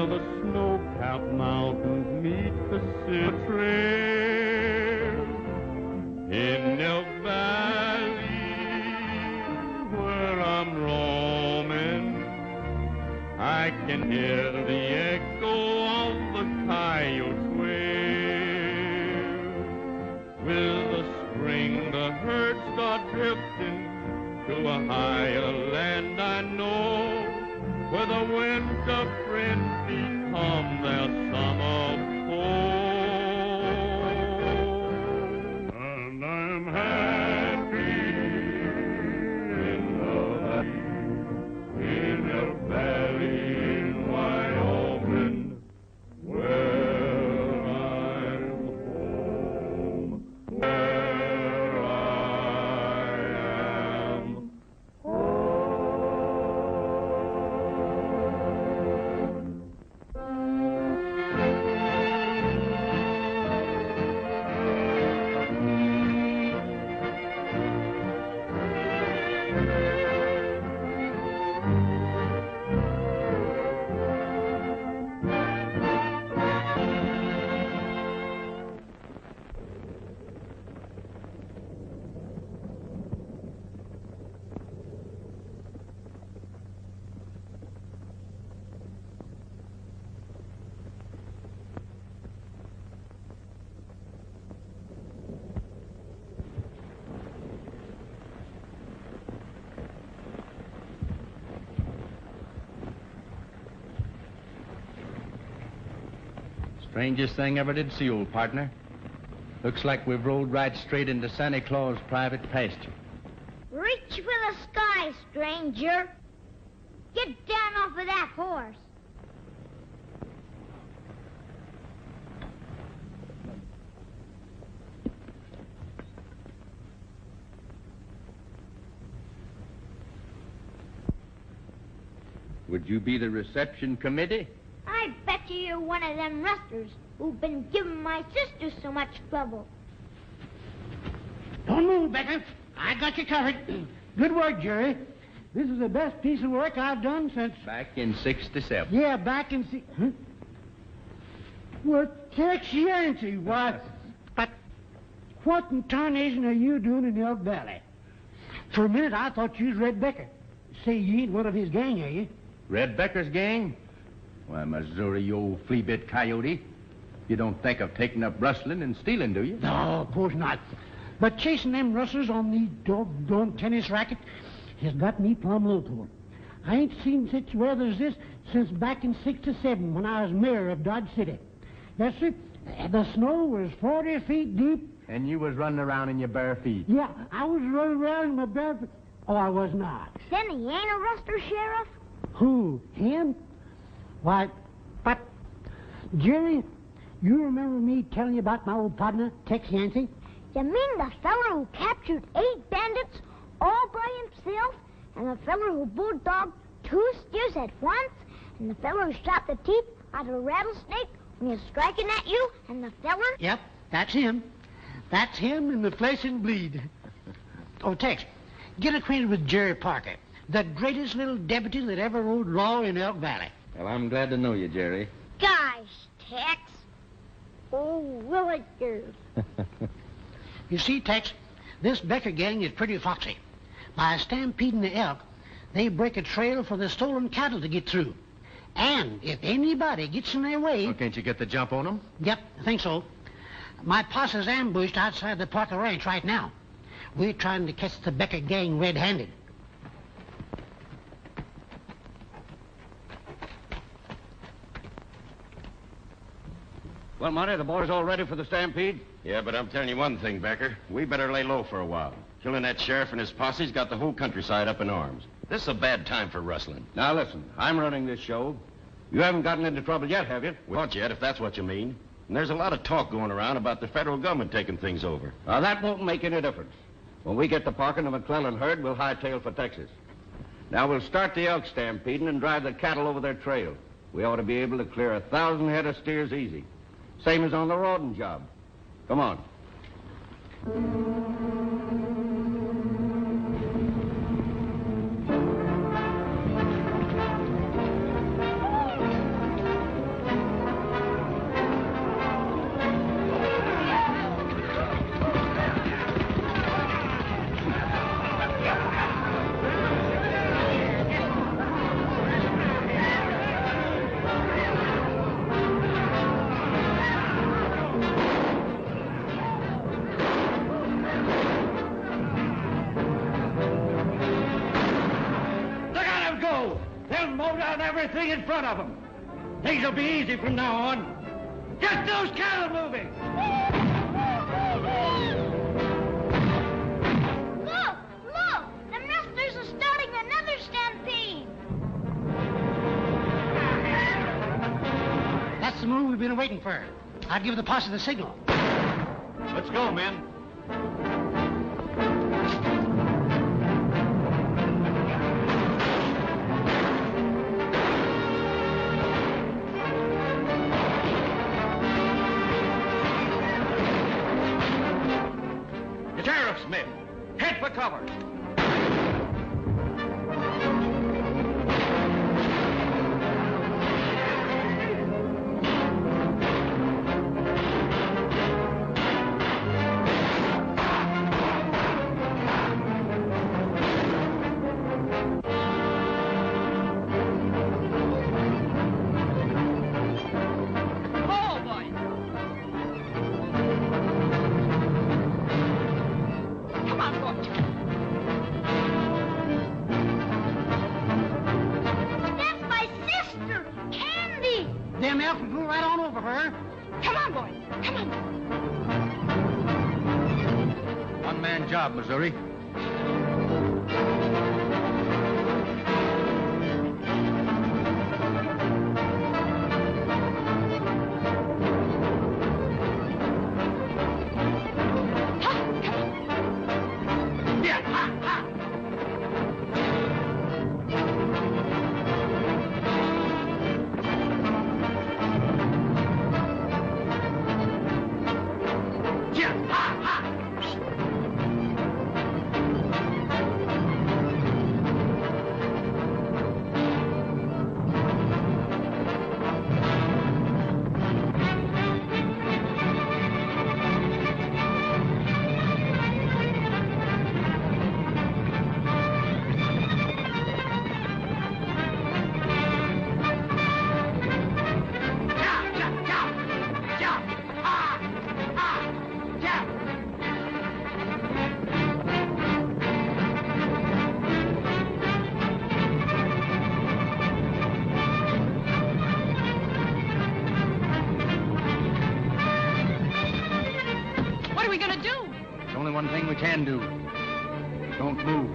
the snow-capped mountains meet the Silver Trail. In Elk Valley, where I'm roaming, I can hear the echo of the coyote's wail. With the spring, the herd start drifting to a higher land I know, where the winter friends become their summer foe. And I'm happy in the valley in Wyoming, where I'm home, where I am Strangest thing ever did see, old partner. Looks like we've rolled right straight into Santa Claus' private pasture. Reach for the sky, stranger. Get down off of that horse. Would you be the reception committee? I bet you're one of them rustlers who've been giving my sister so much trouble. Don't move, Becker. I got you covered. Good work, Jerry. This is the best piece of work I've done since... Back in '67. Yeah, back in... Huh? Well, Tex Yancey, why... But what in tarnation are you doing in Elk Valley? For a minute, I thought you was Red Becker. Say, you ain't one of his gang, are you? Red Becker's gang? Why, Missouri, you old flea-bit coyote. You don't think of taking up rustling and stealing, do you? No, of course not. But chasing them rustlers on the doggone tennis racket has got me plumb loco. I ain't seen such weather as this since back in '67 when I was mayor of Dodge City. Yes, sir. The snow was 40 feet deep. And you was running around in your bare feet. Yeah, I was running around in my bare feet. Oh, I was not. Then he ain't a rustler, Sheriff? Who? Him? Why, but, Jerry, you remember me telling you about my old partner, Tex Yancey? You mean the feller who captured 8 bandits all by himself, and the feller who bulldogged 2 steers at once, and the feller who shot the teeth out of a rattlesnake when he was striking at you, and the feller... Yep, that's him. That's him in the flesh and bleed. Oh, Tex, get acquainted with Jerry Parker, the greatest little deputy that ever rode law in Elk Valley. Well, I'm glad to know you, Jerry. Gosh, Tex. Oh, will it do? You see, Tex, this Becker gang is pretty foxy. By stampeding the elk, they break a trail for the stolen cattle to get through. And if anybody gets in their way... Well, can't you get the jump on them? Yep, I think so. My posse's ambushed outside the Parker Ranch right now. We're trying to catch the Becker gang red-handed. Well, Monty, the boys all ready for the stampede? Yeah, but I'm telling you one thing, Becker. We better lay low for a while. Killing that sheriff and his posse's got the whole countryside up in arms. This is a bad time for rustling. Now, listen, I'm running this show. You haven't gotten into trouble yet, have you? Not yet, if that's what you mean. And there's a lot of talk going around about the federal government taking things over. Now, that won't make any difference. When we get to Parker and the McClellan herd, we'll hightail for Texas. Now, we'll start the elk stampeding and drive the cattle over their trail. We ought to be able to clear 1,000 head of steers easy. Same as on the Rawdon job. Come on. down everything in front of them. Things will be easy from now on. Get those cattle moving! Look! Look! The rustlers are starting another stampede. That's the move we've been waiting for. I'll give the posse the signal. Let's go, men. The sheriff's men. Head for cover. Them elf will go right on over her. Come on, boys. Come on. One-man job, Missouri. One thing we can do. Don't move.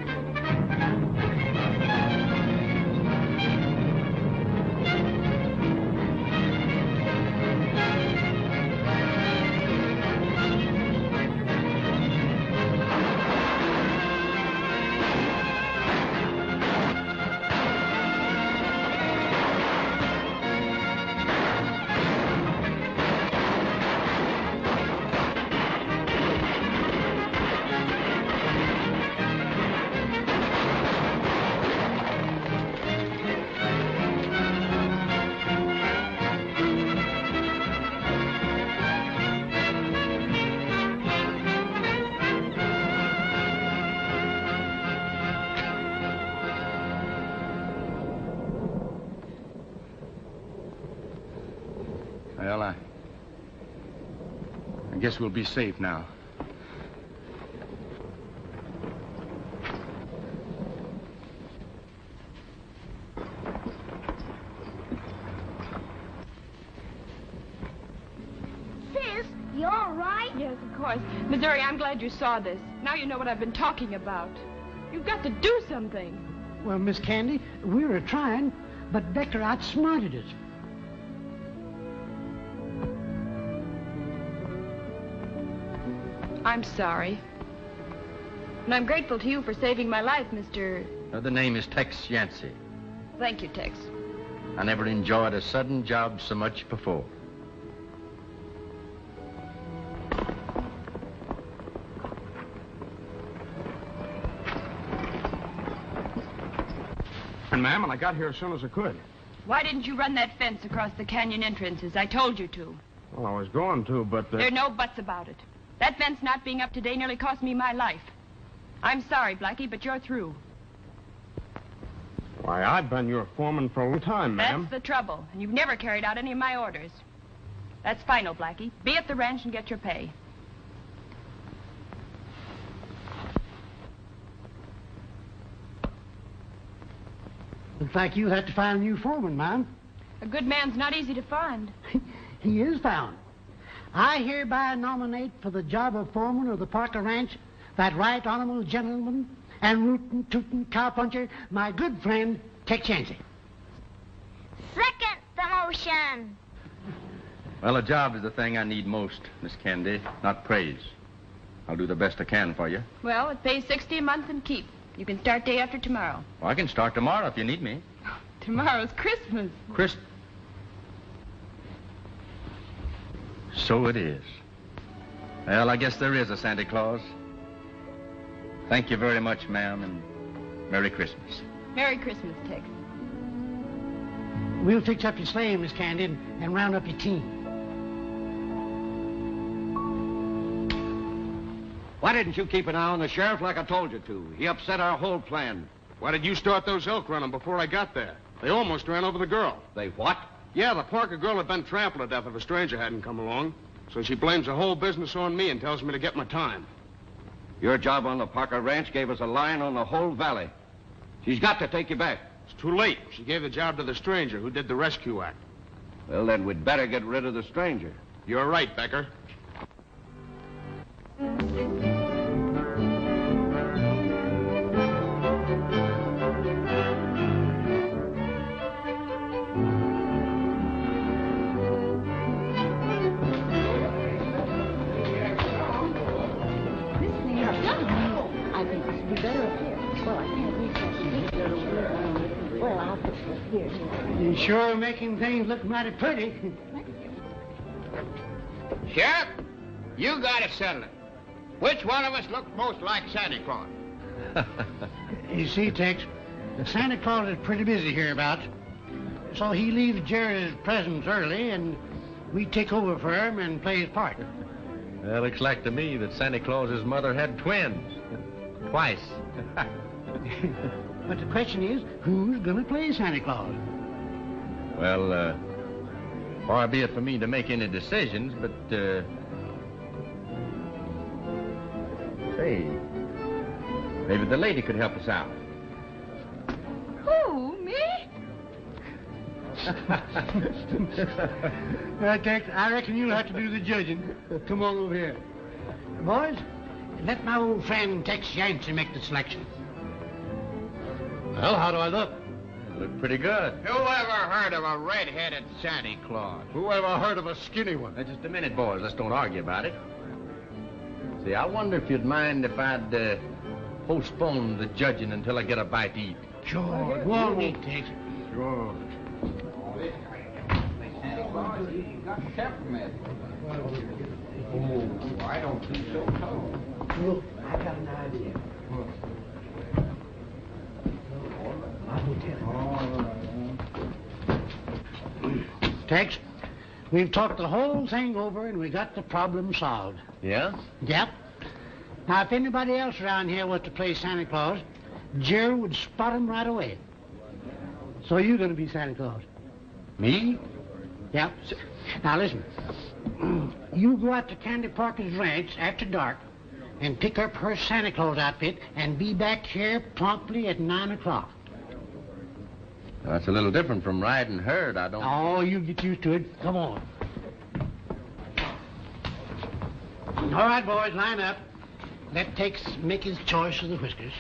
Well, I guess we'll be safe now. Sis, you all right? Yes, of course. Missouri, I'm glad you saw this. Now you know what I've been talking about. You've got to do something. Well, Miss Candy, we were trying, but Becker outsmarted us. I'm sorry. And I'm grateful to you for saving my life, Mr. The name is Tex Yancey. Thank you, Tex. I never enjoyed a sudden job so much before. And, ma'am, and I got here as soon as I could. Why didn't you run that fence across the canyon entrances? I told you to. Well, I was going to, but... There are no buts about it. That fence not being up today nearly cost me my life. I'm sorry, Blackie, but you're through. Why, I've been your foreman for a long time, ma'am. That's the trouble, and you've never carried out any of my orders. That's final, Blackie. Be at the ranch and get your pay. Looks like you'll have to find a new foreman, ma'am. A good man's not easy to find. He is found. I hereby nominate for the job of foreman of the Parker Ranch that right honorable gentleman and rootin' tootin' cowpuncher, my good friend, Tex Yancey. Second the motion. Well, a job is the thing I need most, Miss Candy, not praise. I'll do the best I can for you. Well, it pays $60 a month and keep. You can start day after tomorrow. Well, I can start tomorrow if you need me. Tomorrow's Christmas. So it is. Well, I guess there is a Santa Claus. Thank you very much, ma'am, and Merry Christmas. Merry Christmas, Tex. We'll fix up your sleigh, Miss Candy, and round up your team. Why didn't you keep an eye on the sheriff like I told you to? He upset our whole plan. Why did you start those elk running before I got there? They almost ran over the girl. They what? Yeah, the Parker girl had been trampled to death if a stranger hadn't come along. So she blames the whole business on me and tells me to get my time. Your job on the Parker Ranch gave us a line on the whole valley. She's got to take you back. It's too late. She gave the job to the stranger who did the rescue act. Well, then we'd better get rid of the stranger. You're right, Becker. You're sure making things look mighty pretty. Sheriff, you got to settle it. Which one of us looks most like Santa Claus? You see, Tex, Santa Claus is pretty busy hereabouts. So he leaves Jerry's presents early, and we take over for him and play his part. Well, looks like to me that Santa Claus's mother had twins. Twice. But the question is, who's going to play Santa Claus? Well, far be it for me to make any decisions, but, say, maybe the lady could help us out. Who, me? Tex, I reckon you'll have to do the judging. Come on over here. Boys, let my old friend Tex Yancey make the selection. Well, how do I look? I look pretty good. Who ever heard of a red-headed Santa Claus? Who ever heard of a skinny one? Now, just a minute, boys. Let's don't argue about it. See, I wonder if you'd mind if I'd postpone the judging until I get a bite to eat. Sure. Go on, eat, Tex. Sure. Oh, I don't think so. Look, I got an idea. Tex, we've talked the whole thing over and we got the problem solved. Yeah? Yep. Now, if anybody else around here was to play Santa Claus, Jerry would spot him right away. So you're going to be Santa Claus. Me? Yep. Now, listen. You go out to Candy Parker's ranch after dark and pick up her Santa Claus outfit and be back here promptly at 9 o'clock. That's a little different from riding herd. I don't... Oh, you get used to it. Come on. All right, boys, line up. Let Tex make his choice of the whiskers.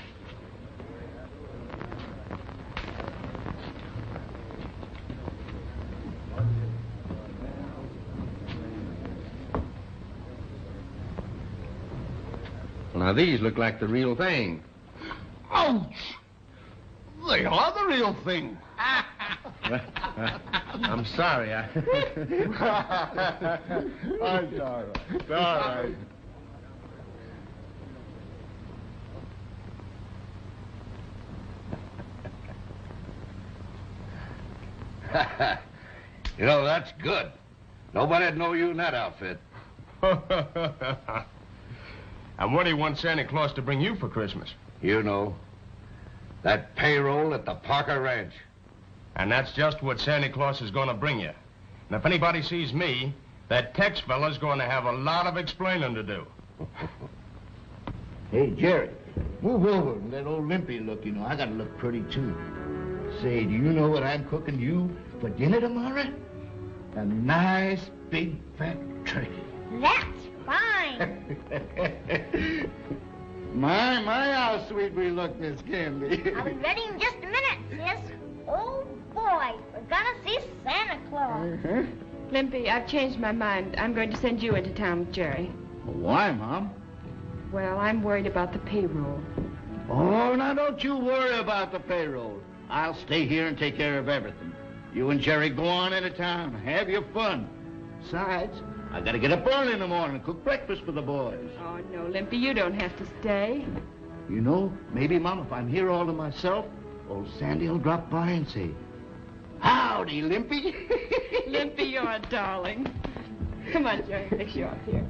Now, these look like the real thing. Ouch! They are the real thing. I'm sorry. I'm sorry. It's all right. You know, that's good. Nobody'd know you in that outfit. And what do you want Santa Claus to bring you for Christmas? You know, that payroll at the Parker Ranch. And that's just what Santa Claus is going to bring you. And if anybody sees me, that Tex fella's going to have a lot of explaining to do. Hey, Jerry, move over and let old Limpy look. You know, I got to look pretty, too. Say, do you know what I'm cooking you for dinner tomorrow? A nice, big, fat turkey. That's fine. My, how sweet we look, Miss Candy. I'll be ready in just a minute, sis. Oh, boy, we're gonna see Santa Claus. Limpy, I've changed my mind. I'm going to send you into town with Jerry. Why, Mom? Well, I'm worried about the payroll. Oh, now don't you worry about the payroll. I'll stay here and take care of everything. You and Jerry go on into town. Have your fun. Besides, I gotta get up early in the morning and cook breakfast for the boys. Oh, no, Limpy, you don't have to stay. You know, maybe, Mom, if I'm here all to myself, old Sandy will drop by and say, "Howdy, Limpy." Limpy, you're a darling. Come on, Jerry, fix you up here.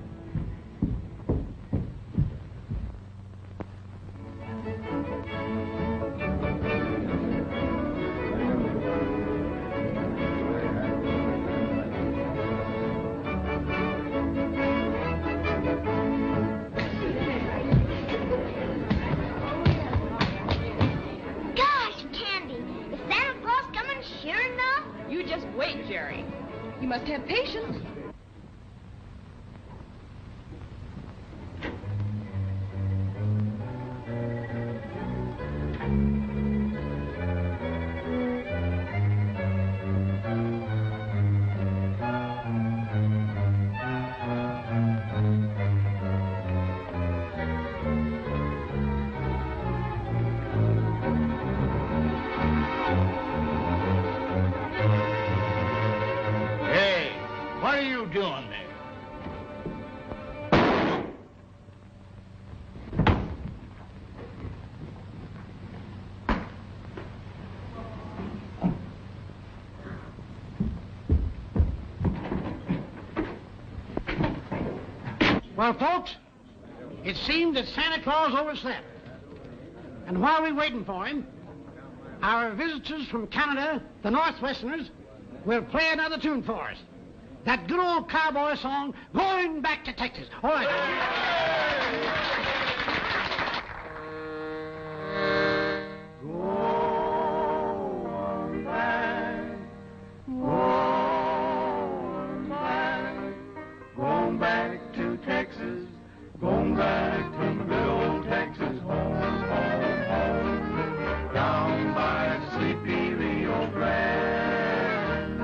Wait, Jerry. You must have patience. Well, folks, it seemed that Santa Claus overslept. And while we're waiting for him, our visitors from Canada, the Northwesterners, will play another tune for us. That good old cowboy song, Going Back to Texas. All right. Going back to my good old Texas home, home, home, down by the sleepy Rio Grande,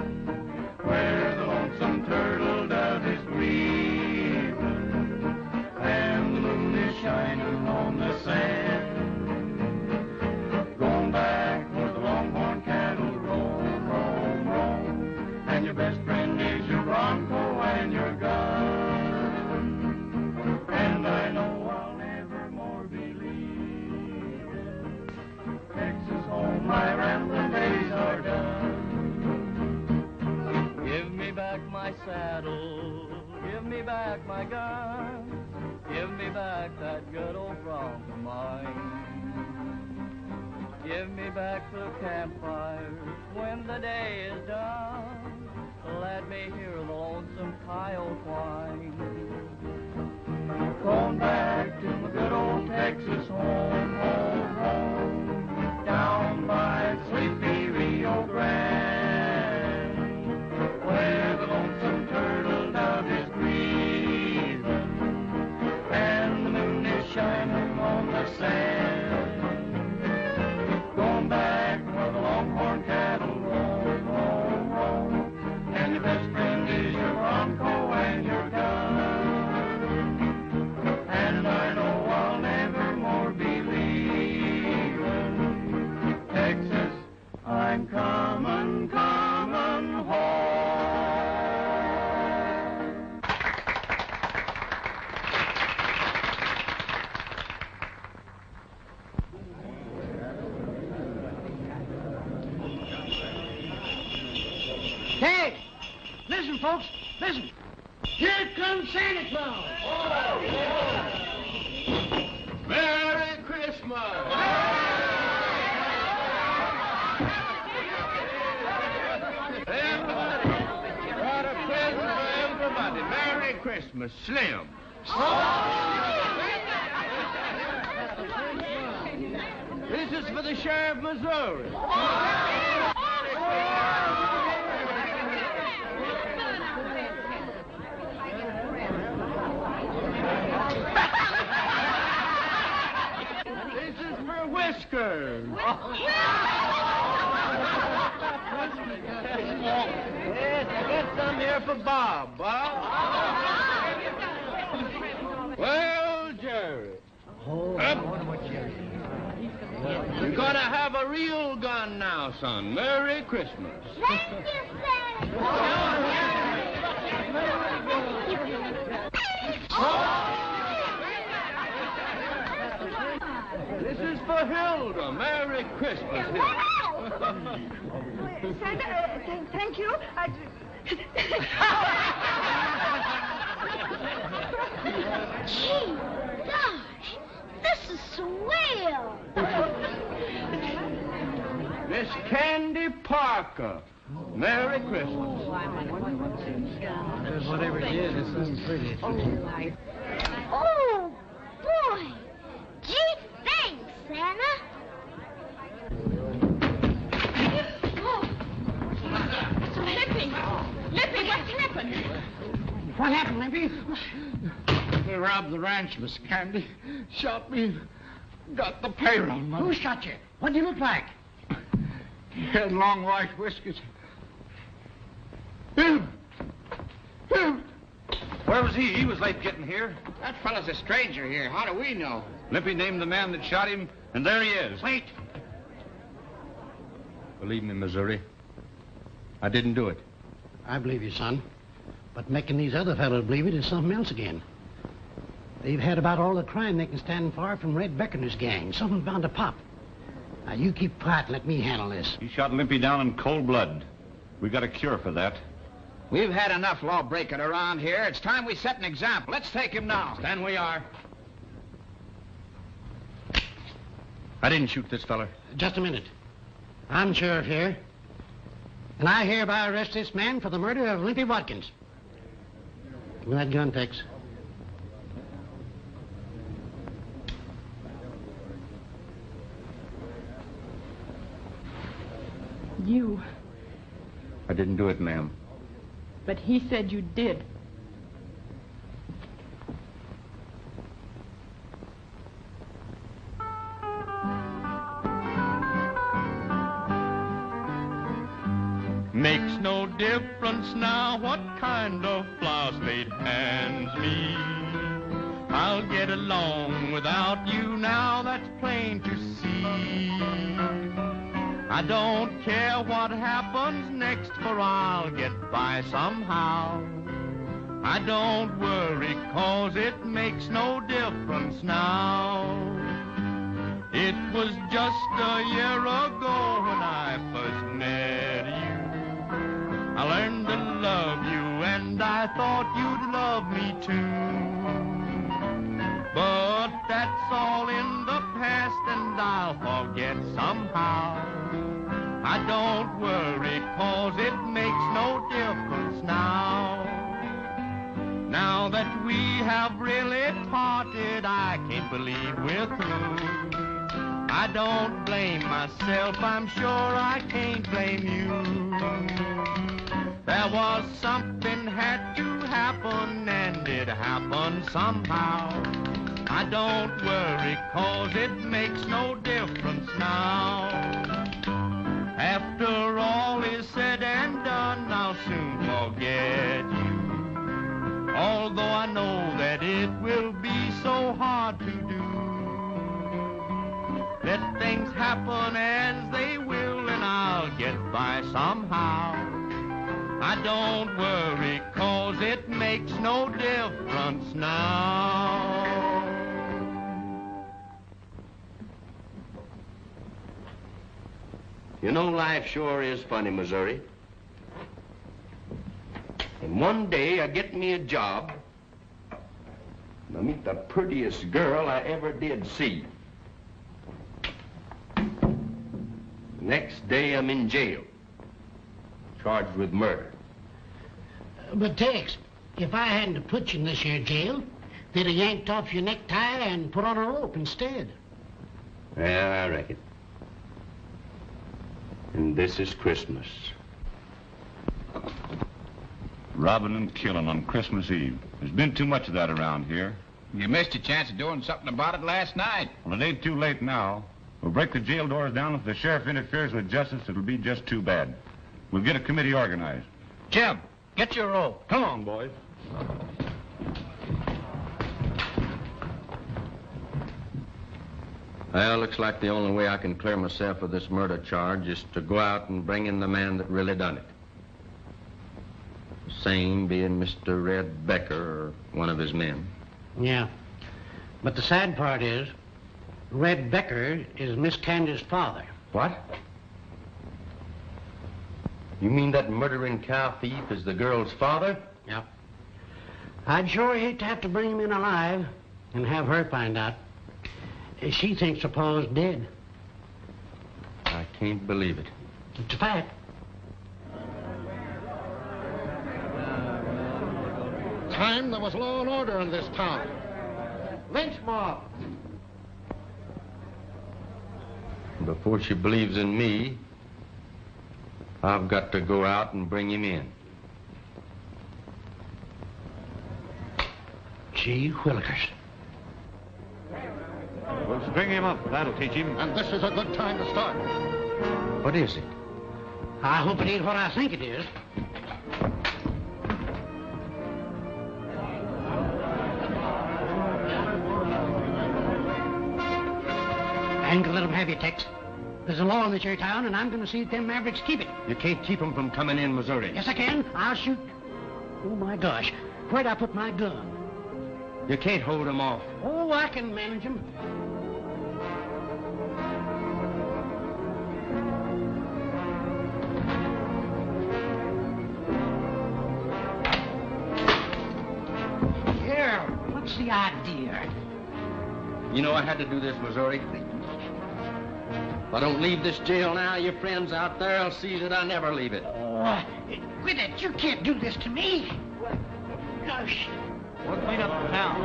where the lonesome turtle dove is weaving, and the moon is shining on the sand. Going back where the longhorn cattle roam, roam, roam, and your best friend is your bronco and your gun. And I know I'll never more be leaving Texas home, my rambling days are done. Give me back my saddle, give me back my gun, give me back that good old bronc of mine. Give me back the campfires when the day is done, let me hear the lonesome coyote whine. Going back to my good old Texas home, home, home, down by the sleepy Rio Grande, where the lonesome turtle dove is grieving, and the moon is shining on the sand. Going back where the longhorn cattle roam, roam, roam, and your best friend is your bronco and your gun. And I know I'll never more be leaving Texas. I'm coming, coming home. Hey, listen, folks, listen. Here comes Santa Claus. Merry Christmas! Everybody, got a present for everybody. Merry Christmas, Slim. This This is for the sheriff of Missouri. This is for Whiskers. Yes, I got some here for Bob. Bob? Well, Jerry. You're gonna have a real gun now, son. Merry Christmas. Thank you, This is for Hilda. Merry Christmas, Hilda. Santa, thank you. Gee, gosh, this is swell. Miss Candy Parker. Merry Christmas. Whatever it is, it's so pretty. Oh, boy. Gee, thanks, Santa. Lippy, what's happened? What happened, Lippy? They robbed the ranch, Miss Candy. Shot me. Got the payroll money. Who shot you? What do you look like? He had long white whiskers. Him! Where was he? He was late getting here. That fellow's a stranger here. How do we know? Lippy named the man that shot him, and there he is. Wait. Believe me, Missouri, I didn't do it. I believe you, son. But making these other fellows believe it is something else again. They've had about all the crime they can stand for from Red Becker and his gang. Something's bound to pop. Now, you keep quiet and let me handle this. He shot Limpy down in cold blood. We got a cure for that. We've had enough law-breaking around here. It's time we set an example. Let's take him now. Stand we are. I didn't shoot this fella. Just a minute. I'm sheriff here. And I hereby arrest this man for the murder of Limpy Watkins. Give me that gun, Tex. You. I didn't do it, ma'am. But he said you did. Makes no difference now what kind of flowers fate hands me. I'll get along without you now, that's plain to see. I don't care what happens next, for I'll get by somehow. I don't worry, 'cause it makes no difference now. It was just a year ago when I first met you. I learned to love you, and I thought you'd love me too. But that's all in the past, and I'll forget somehow. I don't worry, 'cause it makes no difference now. Now that we have really parted, I can't believe we're through. I don't blame myself, I'm sure I can't blame you. There was something had to happen, and it happened somehow. I don't worry, 'cause it makes no difference now. After all is said and done, I'll soon forget you. Although I know that it will be so hard to do. Let things happen as they will, and I'll get by somehow. I don't worry, 'cause it makes no difference now. You know, life sure is funny, Missouri. And one day I get me a job, and I meet the prettiest girl I ever did see. Next day I'm in jail, charged with murder. But, Tex, if I hadn't put you in this here jail, they'd have yanked off your necktie and put on a rope instead. Yeah, I reckon. this is Christmas. Robbing and killing on Christmas Eve. There's been too much of that around here. You missed your chance of doing something about it last night. Well, it ain't too late now. We'll break the jail doors down. If the sheriff interferes with justice, it'll be just too bad. We'll get a committee organized. Jim, get your rope. Come on, boys. Well, looks like the only way I can clear myself of this murder charge is to go out and bring in the man that really done it. The same being Mr. Red Becker or one of his men. Yeah. But the sad part is, Red Becker is Miss Candy's father. What? You mean that murdering cow thief is the girl's father? Yeah. I'd sure hate to have to bring him in alive and have her find out. She thinks the pa's dead. I can't believe it. It's a fact. Time there was law and order in this town. Lynch mob. Before she believes in me, I've got to go out and bring him in. Gee willikers. We'll string him up. That'll teach him. And this is a good time to start. What is it? I hope it ain't what I think it is. I ain't gonna let them have you, Tex. There's a law in this here town, and I'm gonna see that them Mavericks keep it. You can't keep them from coming in Missouri. Yes, I can. I'll shoot. Oh, my gosh. Where'd I put my gun? You can't hold them off. Oh, I can manage them. Here, what's the idea? You know I had to do this, Missouri. If I don't leave this jail now, your friends out there will see that I never leave it. Oh, quit it. You can't do this to me. Gosh. We'll clean up the town.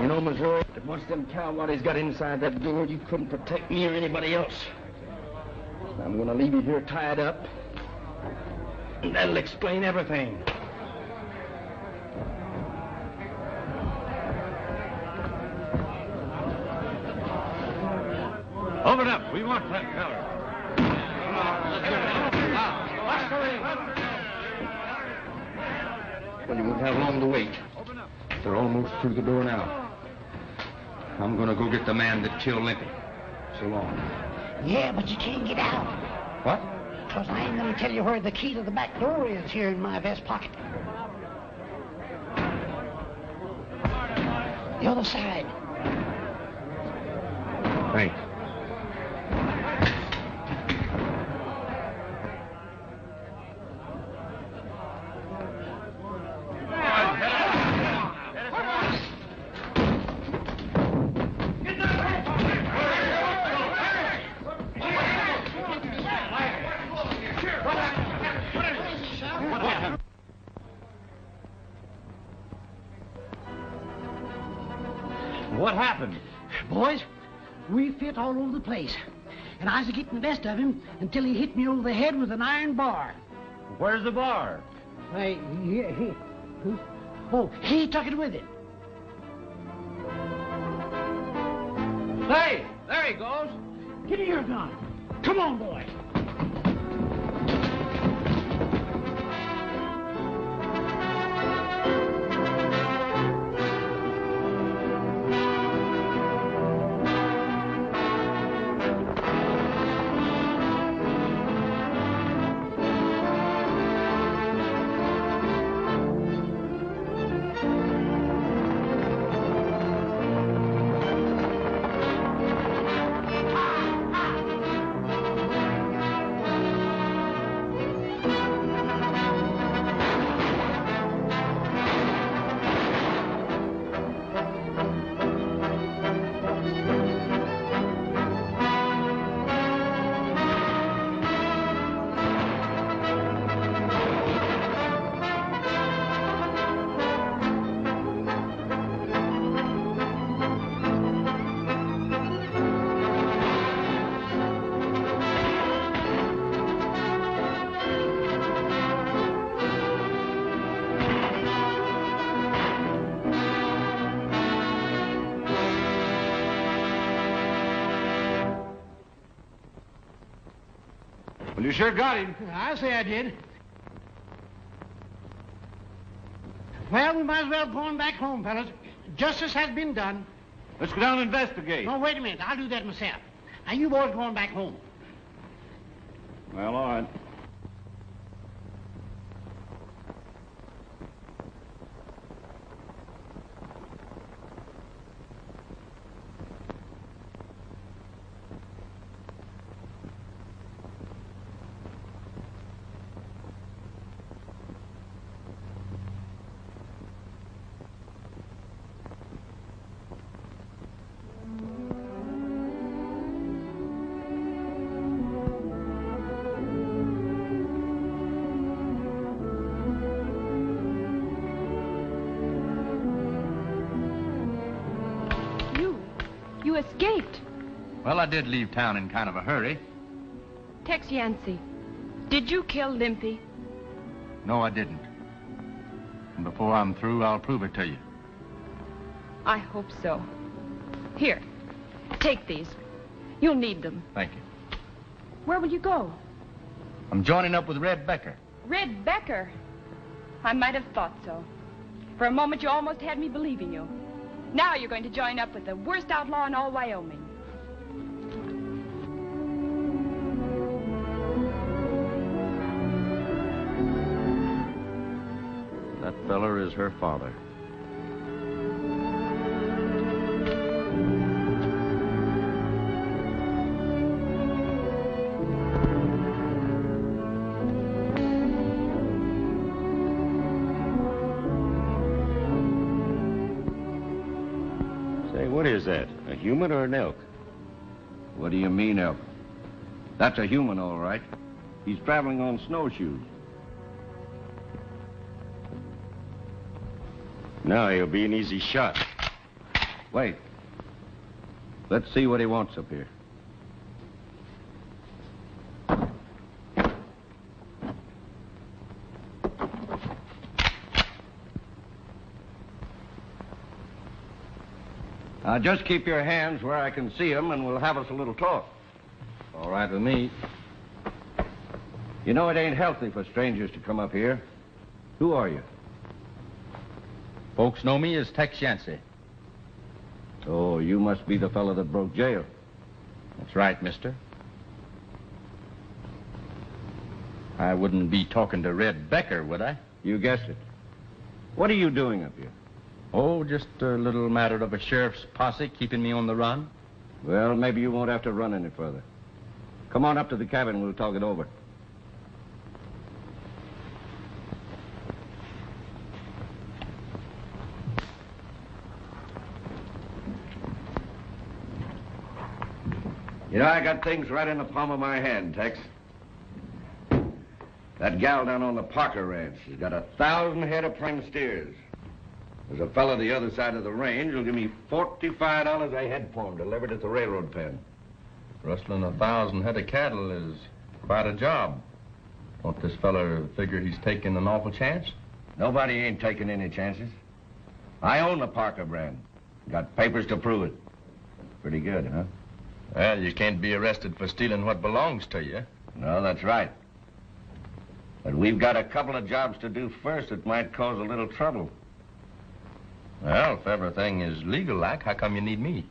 You know, Missouri, if once them cowwaddies got inside that door, you couldn't protect me or anybody else. I'm gonna leave you here tied up. And that'll explain everything. Open up. We want that feller. Come on, let's get it. What's the ring? Well, you won't have long to wait. They're almost through the door now. I'm gonna go get the man that killed Limpy. So long. Yeah, but you can't get out. What? Because I ain't gonna tell you where the key to the back door is here in my vest pocket. The other side. Thanks. What happened? Boys, we fit all over the place. And I was getting the best of him until he hit me over the head with an iron bar. Where's the bar? He took it with him. Hey, there he goes. Give me your gun. Come on, boy. you sure got him. I say I did. Well, we might as well go on back home, fellas. Justice has been done. Let's go down and investigate. No, wait a minute. I'll do that myself. Now, you boys going back home. Well, all right. You escaped. Well, I did leave town in kind of a hurry. Tex Yancey, did you kill Limpy? No, I didn't. And before I'm through, I'll prove it to you. I hope so. Here, take these. You'll need them. Thank you. Where will you go? I'm joining up with Red Becker. Red Becker? I might have thought so. For a moment, you almost had me believing you. Now you're going to join up with the worst outlaw in all Wyoming. That feller is her father. What is that? A human or an elk? What do you mean, elk? That's a human, all right. He's traveling on snowshoes. Now he'll be an easy shot. Wait. Let's see what he wants up here. Just keep your hands where I can see them, and we'll have us a little talk. All right with me. You know it ain't healthy for strangers to come up here. Who are you? Folks know me as Tex Yancey. Oh, you must be the fellow that broke jail. That's right, mister. I wouldn't be talking to Red Becker, would I? You guessed it. What are you doing up here? Oh, just a little matter of a sheriff's posse keeping me on the run. Well, maybe you won't have to run any further. Come on up to the cabin and we'll talk it over. You know, I got things right in the palm of my hand, Tex. That gal down on the Parker Ranch has got 1,000 head of prime steers. There's a fellow the other side of the range who'll give me $45 a head for him delivered at the railroad pen. Rustling 1,000 head of cattle is quite a job. Don't this feller figure he's taking an awful chance? Nobody ain't taking any chances. I own the Parker brand. Got papers to prove it. Pretty good, huh? Well, you can't be arrested for stealing what belongs to you. No, that's right. But we've got a couple of jobs to do first that might cause a little trouble. Well, if everything is legal like, how come you need me?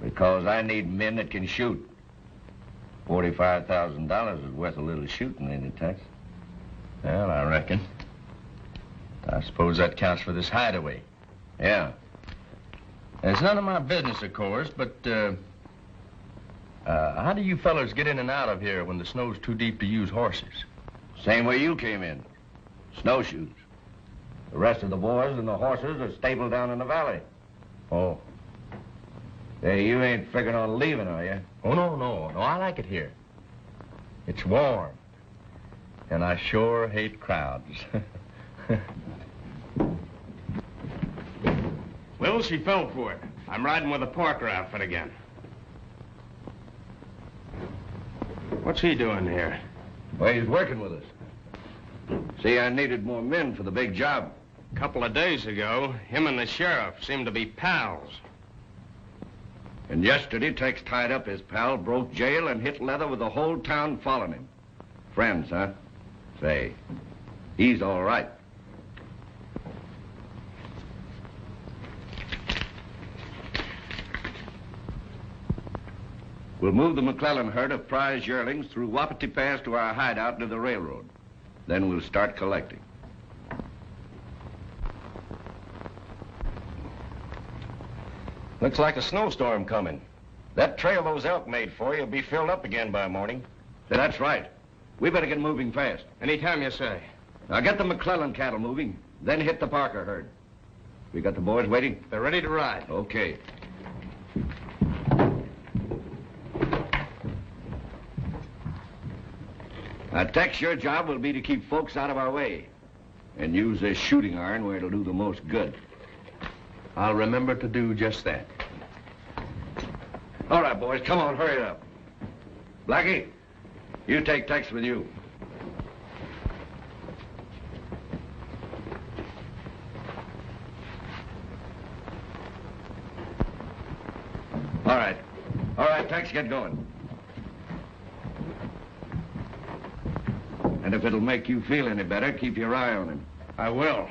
Because I need men that can shoot. $45,000 is worth a little shooting, ain't it, Tex? Well, I reckon. I suppose that counts for this hideaway. Yeah. It's none of my business, of course, but, how do you fellas get in and out of here when the snow's too deep to use horses? Same way you came in. Snowshoes. The rest of the boys and the horses are stabled down in the valley. Oh. Hey, you ain't figuring on leaving, are you? Oh, no, I like it here. It's warm. And I sure hate crowds. Well, she fell for it. I'm riding with the Parker outfit again. What's he doing here? Well, he's working with us. See, I needed more men for the big job. A couple of days ago, him and the sheriff seemed to be pals. And yesterday, Tex tied up his pal, broke jail, and hit leather with the whole town following him. Friends, huh? Say, he's all right. We'll move the McClellan herd of prize yearlings through Wapiti Pass to our hideout near the railroad. Then we'll start collecting. Looks like a snowstorm coming. That trail those elk made for you will be filled up again by morning. That's right. We better get moving fast. Anytime you say. Now get the McClellan cattle moving, then hit the Parker herd. We got the boys waiting? They're ready to ride. Okay. Now, Tex, your job will be to keep folks out of our way and use this shooting iron where it'll do the most good. I'll remember to do just that. All right, boys, come on, hurry it up. Blackie, you take Tex with you. All right, Tex, get going. And if it'll make you feel any better, keep your eye on him. I will.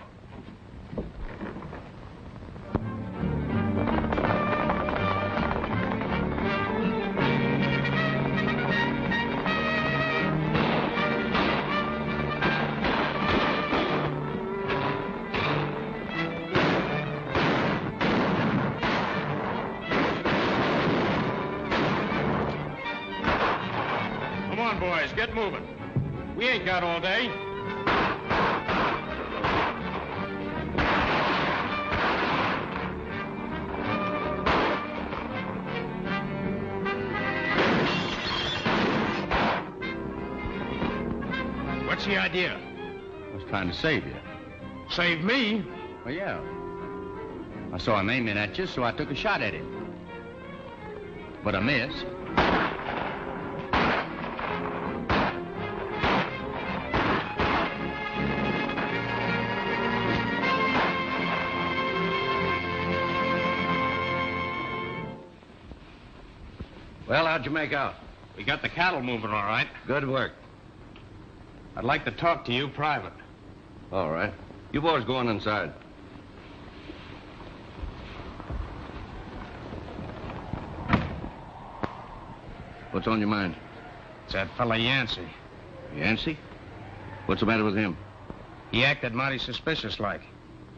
Come on, boys, get moving. We ain't got all day. What's the idea? I was trying to save you. Save me? Well, yeah. I saw him aiming at you, so I took a shot at him. But I missed. Well, how'd you make out? We got the cattle moving all right. Good work. I'd like to talk to you private. All right. You boys go on inside. What's on your mind? It's that fella Yancey. Yancey? What's the matter with him? He acted mighty suspicious-like.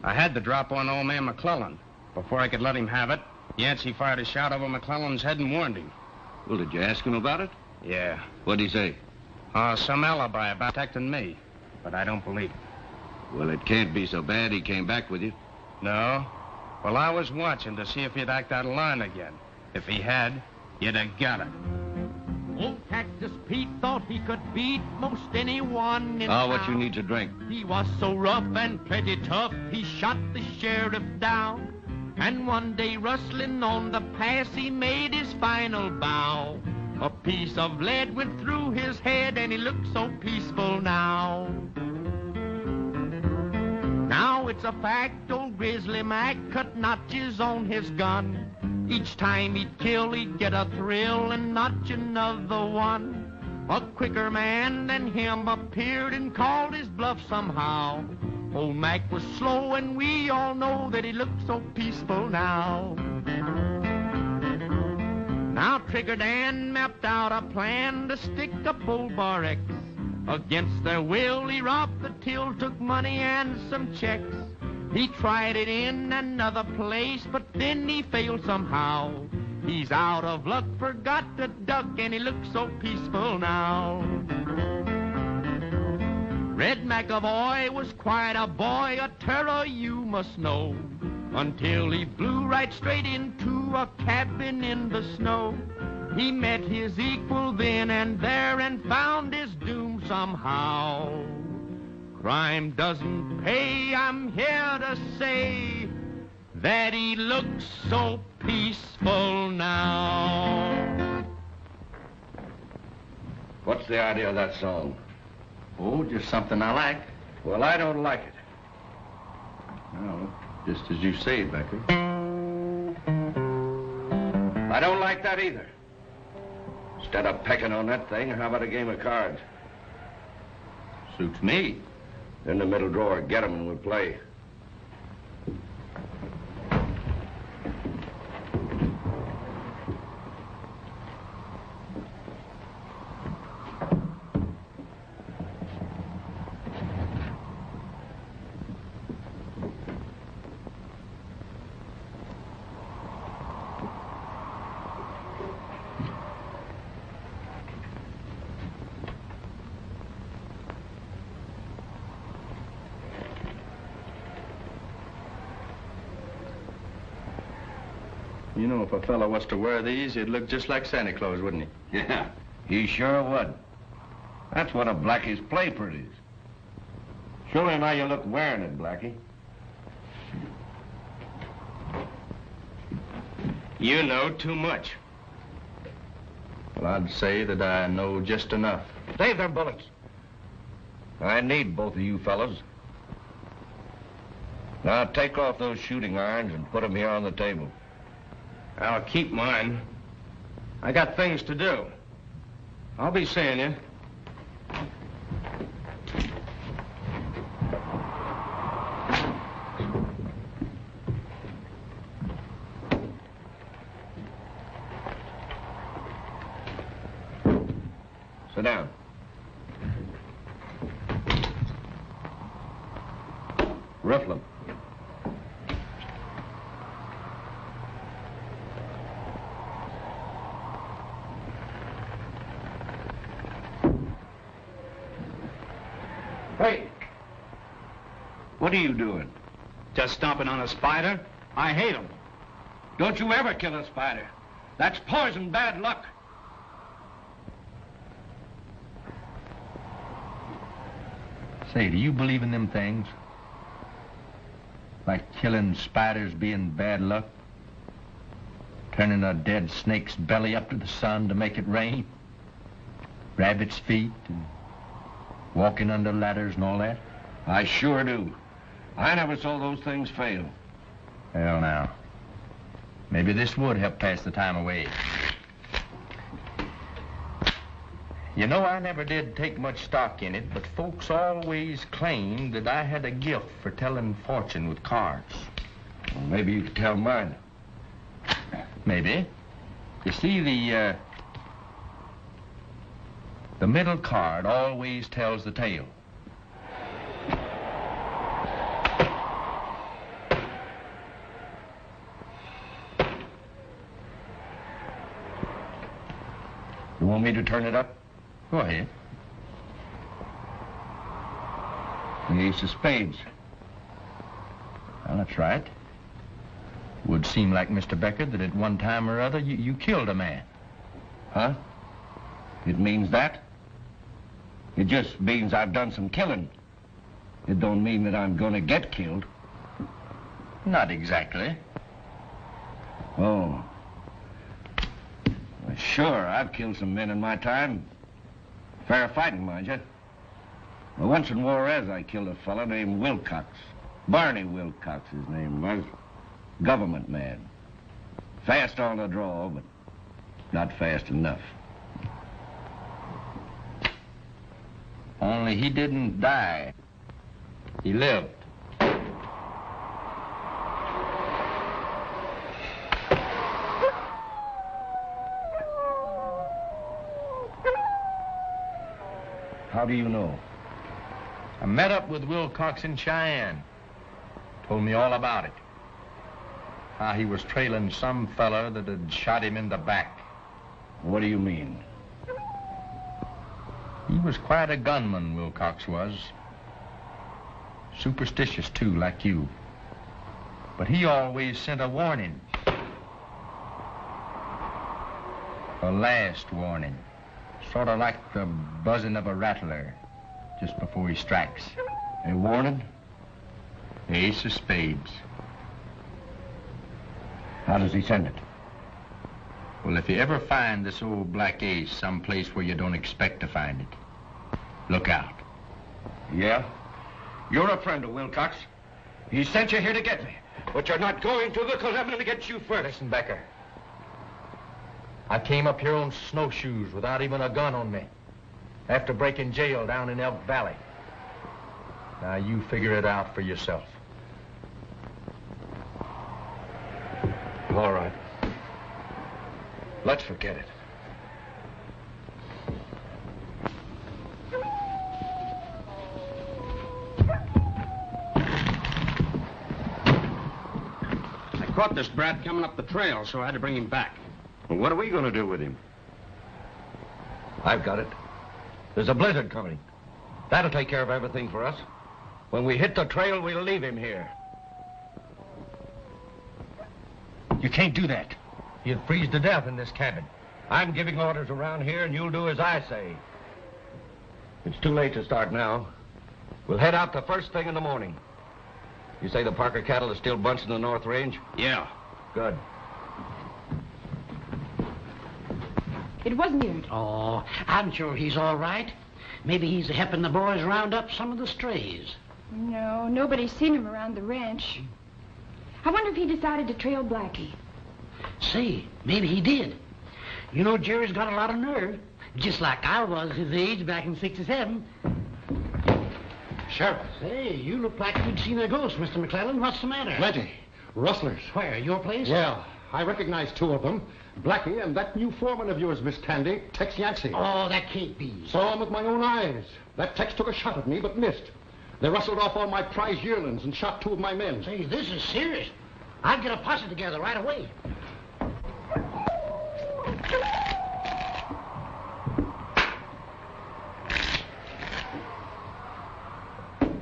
I had the drop on old man McClellan. Before I could let him have it, Yancey fired a shot over McClellan's head and warned him. Well, did you ask him about it? Yeah. What'd he say? Some alibi about protecting me. But I don't believe it. Well, it can't be so bad he came back with you. No? Well, I was watching to see if he'd act out of line again. If he had, you'd have got it. Old Cactus Pete thought he could beat most anyone in town. What you need to drink? He was so rough and pretty tough, he shot the sheriff down. And one day, rustling on the pass, he made his final bow. A piece of lead went through his head, and he looked so peaceful now. Now it's a fact, old Grizzly Mac cut notches on his gun. Each time he'd kill, he'd get a thrill and notch another one. A quicker man than him appeared and called his bluff somehow. Old Mac was slow, and we all know that he looked so peaceful now. Now Trigger Dan mapped out a plan to stick up old Bar X. Against their will, he robbed the till, took money and some checks. He tried it in another place, but then he failed somehow. He's out of luck, forgot to duck, and he looks so peaceful now. Red McAvoy was quite a boy, a terror you must know, until he blew right straight into a cabin in the snow. He met his equal then and there and found his doom somehow. Crime doesn't pay, I'm here to say that he looks so peaceful now. What's the idea of that song? Oh, just something I like. Well, I don't like it. No, just as you say, Becker. I don't like that either. Instead of pecking on that thing, how about a game of cards? Suits me. In the middle drawer. Get 'em and we'll play. You know, if a fellow was to wear these, he'd look just like Santa Claus, wouldn't he? Yeah, he sure would. That's one of Blackie's play pretties. Show him how you look wearing it, Blackie. You know too much. Well, I'd say that I know just enough. Save them bullets. I need both of you fellas. Now take off those shooting irons and put them here on the table. I'll keep mine. I got things to do. I'll be seeing you. Sit down. Riffle 'em. Hey, What are you doing? just stomping on a spider? I hate 'em. Don't you ever kill a spider. That's poison bad luck. Say, do you believe in them things? Like killing spiders being bad luck? Turning a dead snake's belly up to the sun to make it rain? Rabbit's feet and walking under ladders and all that? I sure do. I never saw those things fail. Well, now, maybe this would help pass the time away. You know, I never did take much stock in it, but folks always claimed that I had a gift for telling fortune with cards. Well, maybe you could tell mine. Maybe. You see, the middle card always tells the tale. You want me to turn it up? Go ahead. The ace of spades. Well, that's right. Would seem like, Mr. Becker, that at one time or other you killed a man. Huh? It means that? It just means I've done some killing. It don't mean that I'm gonna get killed. Not exactly. Oh. Well, sure, I've killed some men in my time. Fair fighting, mind you. Well, once in Juarez, I killed a fella named Wilcox. Barney Wilcox, his name was. Government man. Fast on the draw, but not fast enough. Only he didn't die. He lived. How do you know? I met up with Wilcox in Cheyenne. Told me all about it. How he was trailing some fella that had shot him in the back. What do you mean? He was quite a gunman, Wilcox was. Superstitious, too, like you. But he always sent a warning. A last warning. Sort of like the buzzing of a rattler just before he strikes. A warning? Ace of spades. How does he send it? Well, if you ever find this old black ace someplace where you don't expect to find it, look out. Yeah? You're a friend of Wilcox. He sent you here to get me. But you're not going to because I'm going to get you first. Listen, Becker. I came up here on snowshoes without even a gun on me. After breaking jail down in Elk Valley. Now you figure it out for yourself. All right. Let's forget it. I caught this brat coming up the trail, so I had to bring him back. Well, what are we going to do with him? I've got it. There's a blizzard coming. That'll take care of everything for us. When we hit the trail, we'll leave him here. You can't do that. He'll freeze to death in this cabin. I'm giving orders around here, and you'll do as I say. It's too late to start now. We'll head out the first thing in the morning. You say the Parker cattle are still bunched in the North Range? Yeah. Good. It wasn't you. Oh, I'm sure he's all right. Maybe he's helping the boys round up some of the strays. No, nobody's seen him around the ranch. I wonder if he decided to trail Blackie. Say, maybe he did. You know, Jerry's got a lot of nerve. Just like I was his age back in '67. Sheriff. Say, you look like you'd seen a ghost, Mr. McClellan. What's the matter? Plenty. Rustlers. Where, your place? Yeah, I recognize two of them. Blackie and that new foreman of yours, Miss Tandy, Tex Yancey. Oh, that can't be. Saw him with my own eyes. That Tex took a shot at me, but missed. They rustled off all my prize yearlings and shot two of my men. Say, this is serious. I'd get a posse together right away.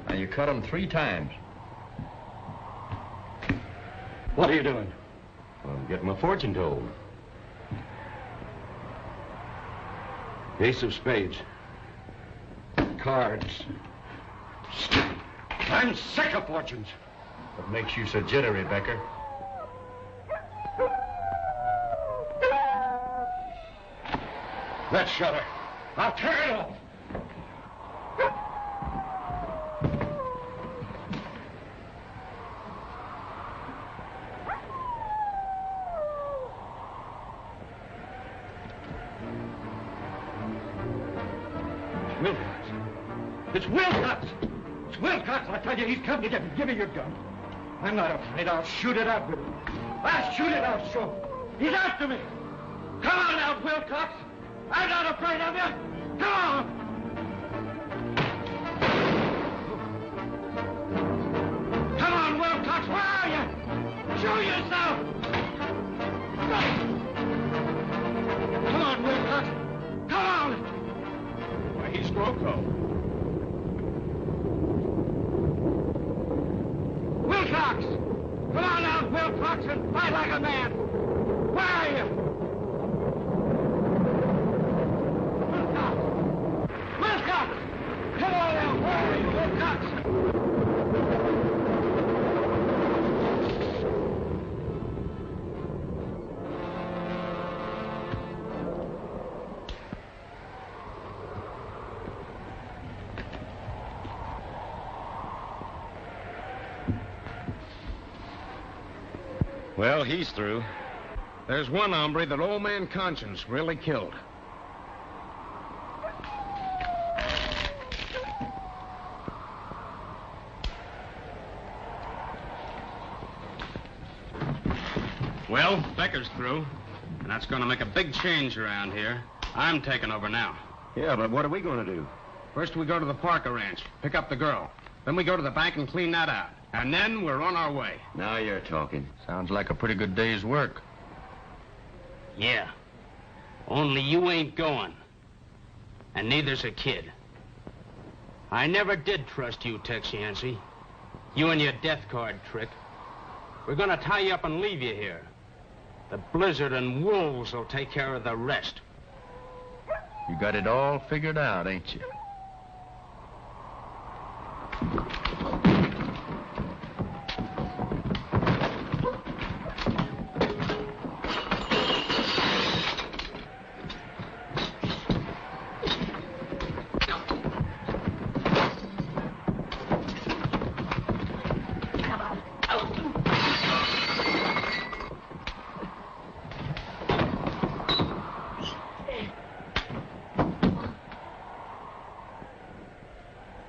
Now, you cut him 3 times. What are you doing? I'm getting my fortune told. Ace of spades. Cards. I'm sick of fortunes. What makes you so jittery, Becker? That shutter. I'll tear it off. It's Wilcox! It's Wilcox! I tell you, he's coming to get me. Give me your gun. I'm not afraid. I'll shoot it out with him. I'll shoot it out, so. He's after me. Come on now, Wilcox. I'm not afraid of you. Come on. Come on, Wilcox. Where are you? Show yourself. Come on, Wilcox. Come on. Why, he's Rocco. Wilcox! Come on out, Wilcox, and fight like a man! Where are you? Wilcox! Wilcox! Come on out! Where are you, Wilcox? Well, he's through. There's one hombre that old man Conscience really killed. Well, Becker's through, and that's going to make a big change around here. I'm taking over now. Yeah, but what are we going to do? First, we go to the Parker Ranch, pick up the girl. Then we go to the bank and clean that out. And then we're on our way. Now you're talking. Sounds like a pretty good day's work. Yeah. Only you ain't going. And neither's a kid. I never did trust you, Tex Yancey. You and your death card trick. We're gonna tie you up and leave you here. The blizzard and wolves will take care of the rest. You got it all figured out, ain't you?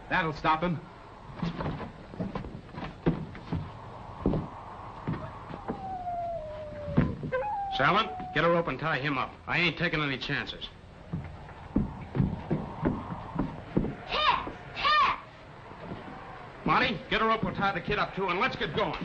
That'll stop him. Salmon, get a rope and tie him up. I ain't taking any chances. Tex! Monty, get a rope, we'll tie the kid up too, and let's get going.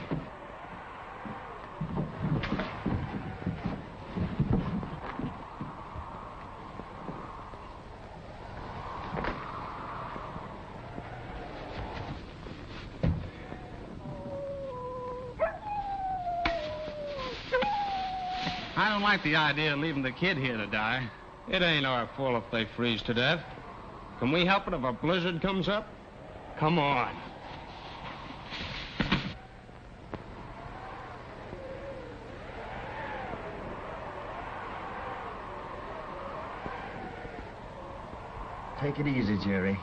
I don't like the idea of leaving the kid here to die. It ain't our fault if they freeze to death. Can we help it if a blizzard comes up? Come on. Take it easy, Jerry.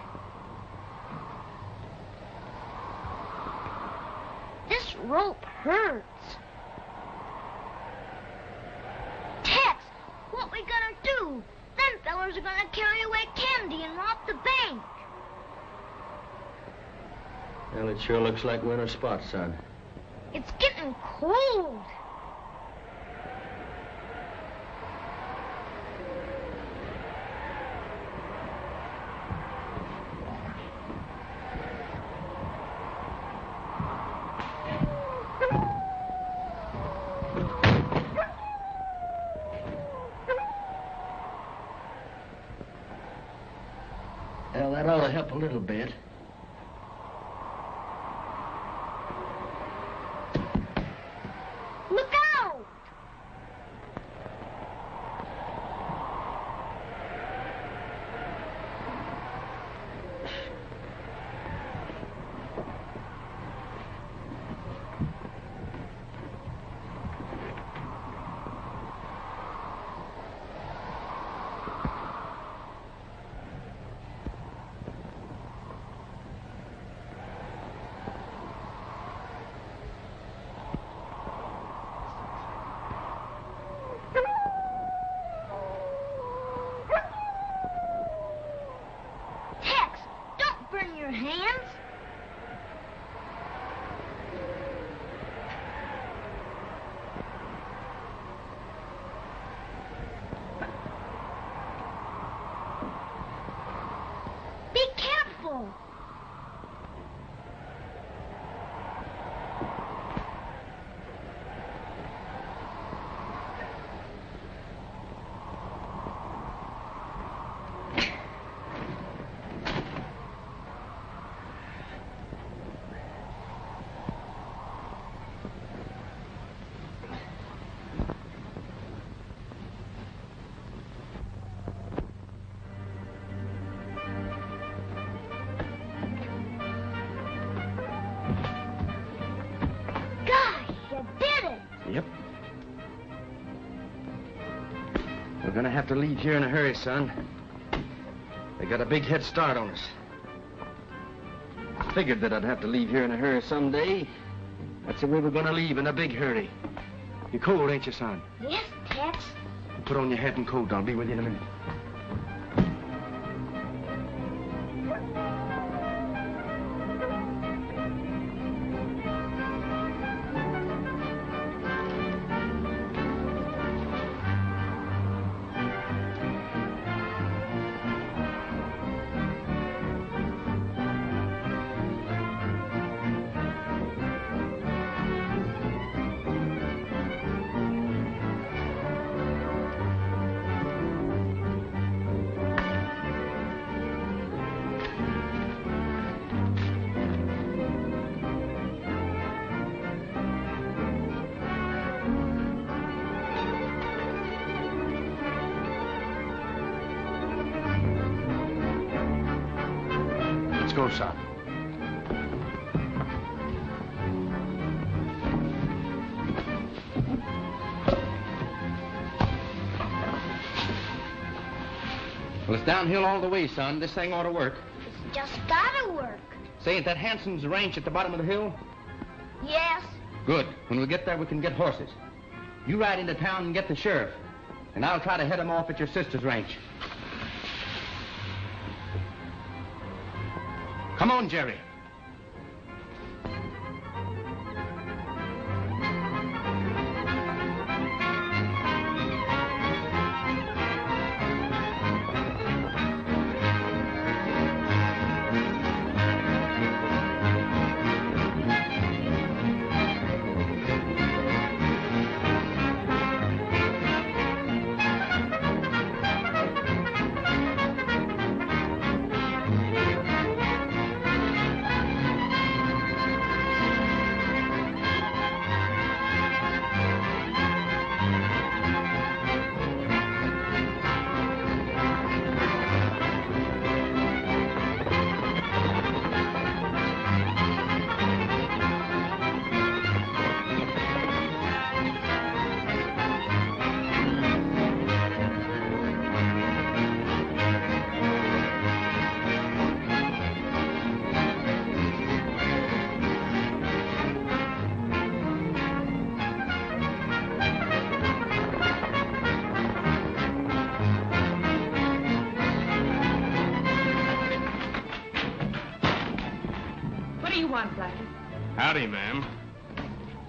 This rope hurts. Tex, what we gonna do? Them fellers are gonna carry away candy and rob the bank. Well, it sure looks like we're in a spot, son. It's getting cold. Well, that ought to help a little bit. Look out! Tex, don't burn your hands. Be careful. Gosh, you did it. Yep. We're gonna have to leave here in a hurry, son. They got a big head start on us. I figured that I'd have to leave here in a hurry someday. That's the way we're gonna leave, in a big hurry. You're cold, ain't you, son? Yes, Tex. Put on your hat and coat. I'll be with you in a minute. Let's go, son. Well, it's downhill all the way, son. This thing ought to work. It's just gotta work. Say, ain't that Hanson's ranch at the bottom of the hill? Yes. Good. When we get there, we can get horses. You ride into town and get the sheriff, and I'll try to head him off at your sister's ranch. Come on, Jerry. do you want, Blackie? Howdy, ma'am.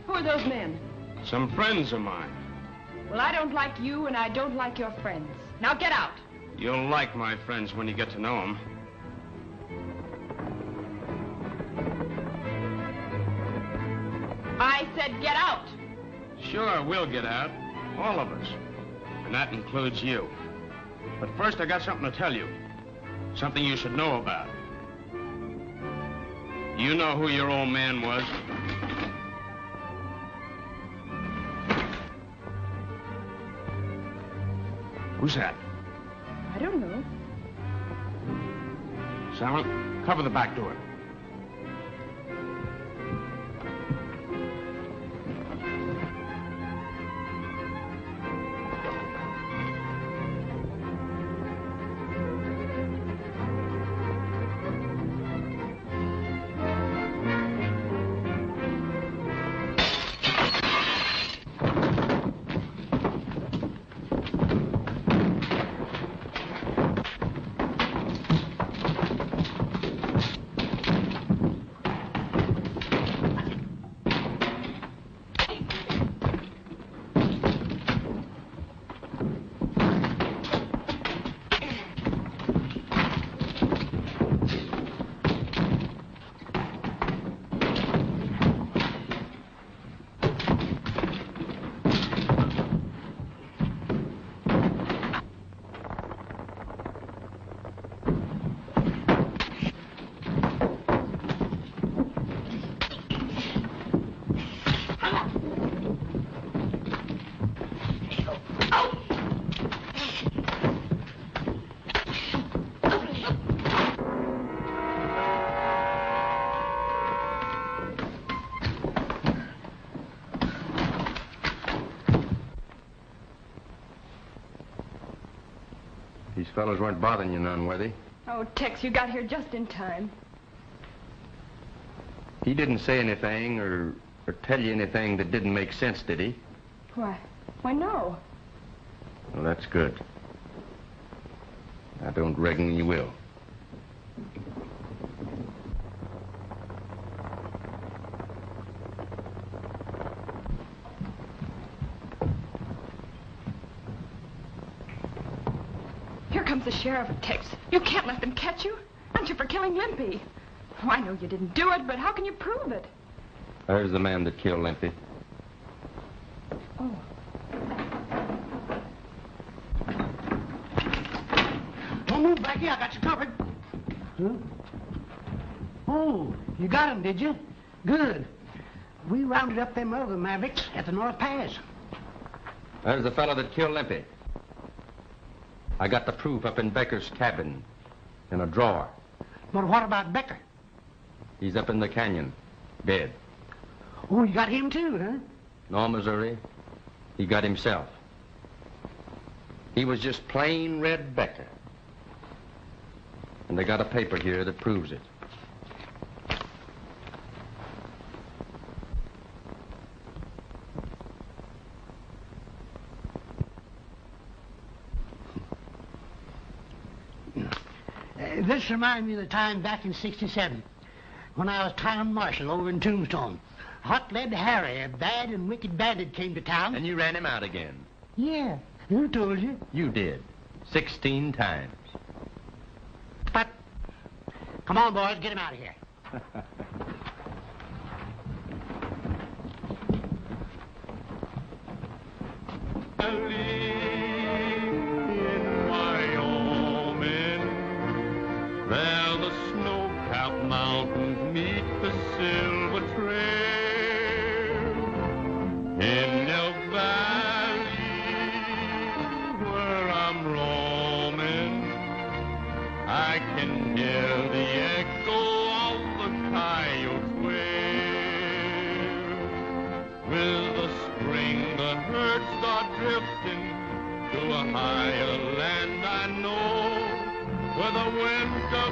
Who are those men? Some friends of mine. Well, I don't like you, and I don't like your friends. Now get out. You'll like my friends when you get to know them. I said get out. Sure, we'll get out. All of us. And that includes you. But first, I got something to tell you. Something you should know about. You know who your old man was? Who's that? I don't know. Silent, cover the back door. These fellows weren't bothering you none, were they? Oh, Tex, you got here just in time. He didn't say anything or tell you anything that didn't make sense, did he? Why no. Well, that's good. I don't reckon you will. Here comes the sheriff, Tex. You can't let them catch you. Aren't you for killing Limpy? Oh, I know you didn't do it, but how can you prove it? There's the man that killed Limpy. Oh. Don't move, Blackie. I got you covered. Huh? Oh, you got him, did you? Good. We rounded up them other Mavericks at the North Pass. There's the fellow that killed Limpy. I got the proof up in Becker's cabin in a drawer. But what about Becker? He's up in the canyon, dead. Oh, you got him too, huh? No, Missouri. He got himself. He was just plain Red Becker. And they got a paper here that proves it. This reminds me of the time back in '67 when I was town marshal over in Tombstone. Hot-lead Harry, a bad and wicked bandit, came to town. And you ran him out again. Yeah, who told you? You did. 16 times. But, come on, boys, get him out of here. In Wyoming, there the snow-capped mountains meet the silver trail. In Elk Valley, where I'm roaming, I can hear the echo of the coyote's wail. With the spring, the herds start drifting to a higher land I know, where the winter